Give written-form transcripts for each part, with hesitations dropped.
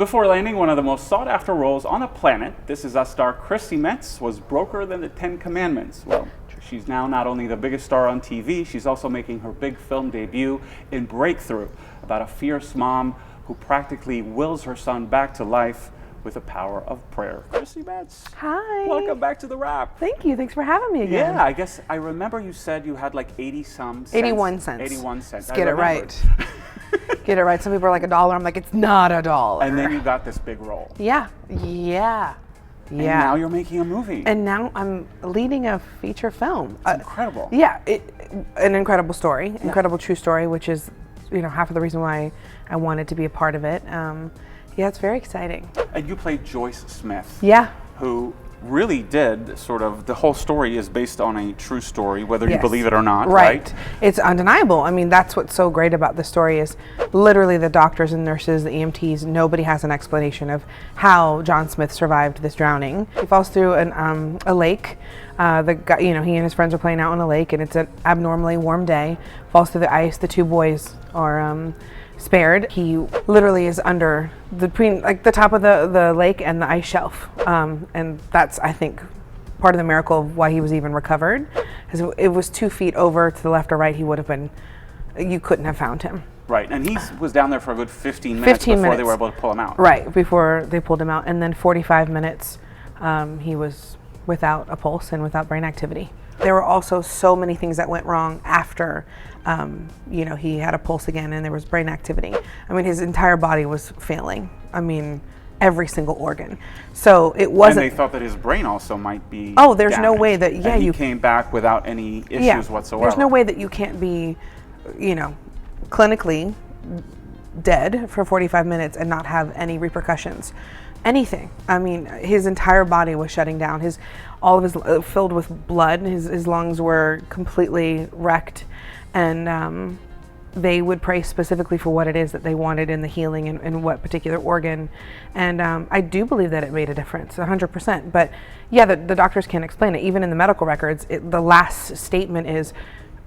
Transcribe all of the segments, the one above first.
Before landing one of the most sought-after roles on the planet, This Is Us star Chrissy Metz was broker than the Ten Commandments. Well, she's now not only the biggest star on TV, she's also making her big film debut in Breakthrough, about a fierce mom who practically wills her son back to life with the power of prayer. Chrissy Metz. Hi. Welcome back to The Wrap. Thank you. Thanks for having me again. Yeah, I guess I remember you said you had like 81 cents. 81 cents. I Get it right. Get it right. Some people are like $1. I'm like, it's not $1. And then you got this big role. Yeah. And now you're making a movie. And now I'm leading a feature film. It's incredible. Yeah, an incredible story, incredible true story, which is, half of the reason why I wanted to be a part of it. Yeah, it's very exciting. And you played Joyce Smith. Yeah. Who really did sort of, the whole story is based on a true story, whether you Yes. believe it or not, Right. right? It's undeniable. I mean, that's what's so great about the story is literally the doctors and nurses, the EMTs, nobody has an explanation of how John Smith survived this drowning. He falls through a lake. The guy, he and his friends are playing out on a lake, and it's an abnormally warm day. Falls through the ice. The two boys are spared. He literally is under the top of the lake and the ice shelf, and that's, I think, part of the miracle of why he was even recovered. Because it was 2 feet over to the left or right, he would have been. You couldn't have found him. Right, and he was down there for a good 15 minutes before they were able to pull him out. Right, before they pulled him out, and then 45 minutes, he was without a pulse and without brain activity. There were also so many things that went wrong after, he had a pulse again and there was brain activity. I mean, his entire body was failing. I mean, every single organ. So it wasn't. And they thought that his brain also might be. Oh, there's damaged. no way that. Yeah, and he came back without any issues whatsoever. There's no way that you can't be, clinically dead for 45 minutes and not have any repercussions. Anything. I mean, his entire body was shutting down. All of his filled with blood. His lungs were completely wrecked, and they would pray specifically for what it is that they wanted in the healing and what particular organ. And I do believe that it made a difference, 100%. But yeah, the doctors can't explain it. Even in the medical records, the last statement is,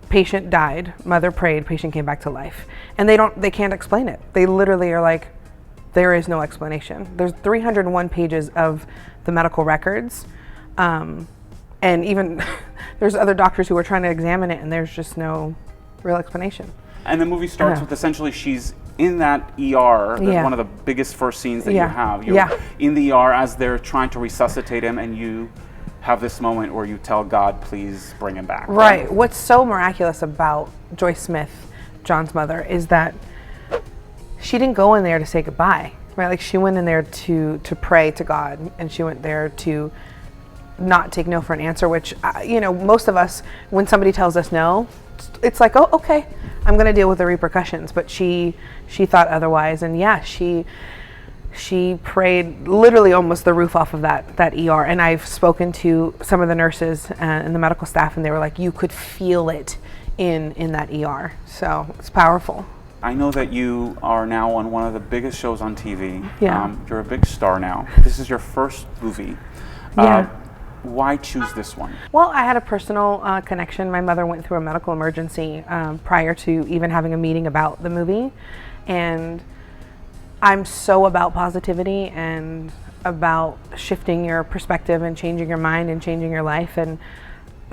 patient died, mother prayed, patient came back to life. And they can't explain it. They literally are like, there is no explanation. There's 301 pages of the medical records. And even there's other doctors who are trying to examine it, and there's just no real explanation. And the movie starts with essentially she's in that ER, one of the biggest first scenes that you have. You're in the ER as they're trying to resuscitate him, and you have this moment where you tell God, please bring him back. Right. What's so miraculous about Joyce Smith, John's mother, is that she didn't go in there to say goodbye, right? Like, she went in there to pray to God, and she went there to not take no for an answer, which, most of us, when somebody tells us no, it's like, oh, okay, I'm going to deal with the repercussions. But she thought otherwise. And yeah, she prayed literally almost the roof off of that ER. And I've spoken to some of the nurses and the medical staff, and they were like, you could feel it in that ER. So it's powerful. I know that you are now on one of the biggest shows on TV. Yeah. You're a big star now. This is your first movie. Yeah. Why choose this one? Well, I had a personal connection. My mother went through a medical emergency prior to even having a meeting about the movie. And I'm so about positivity and about shifting your perspective and changing your mind and changing your life. And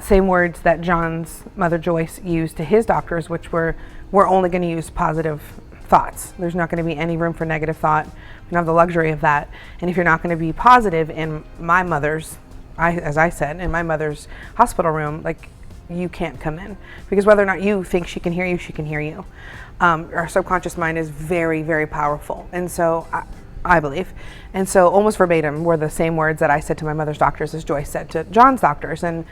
same words that John's mother Joyce used to his doctors, which were, we're only going to use positive thoughts. There's not going to be any room for negative thought. We don't have the luxury of that. And if you're not going to be positive in my mother's, as I said, in my mother's hospital room, like, you can't come in. Because whether or not you think she can hear you, she can hear you. Our subconscious mind is very, very powerful. And so I believe. And so almost verbatim were the same words that I said to my mother's doctors as Joyce said to John's doctors. And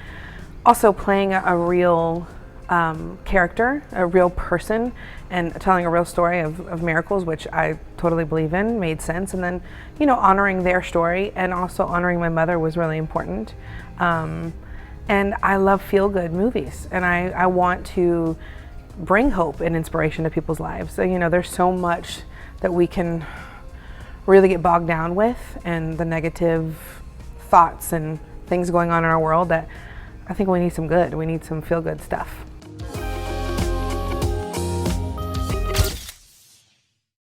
also playing a real character, a real person, and telling a real story of miracles, which I totally believe in, made sense. And then, honoring their story and also honoring my mother was really important. And I love feel-good movies, and I want to bring hope and inspiration to people's lives. So, there's so much that we can really get bogged down with, and the negative thoughts and things going on in our world, that I think we need some good. We need some feel-good stuff.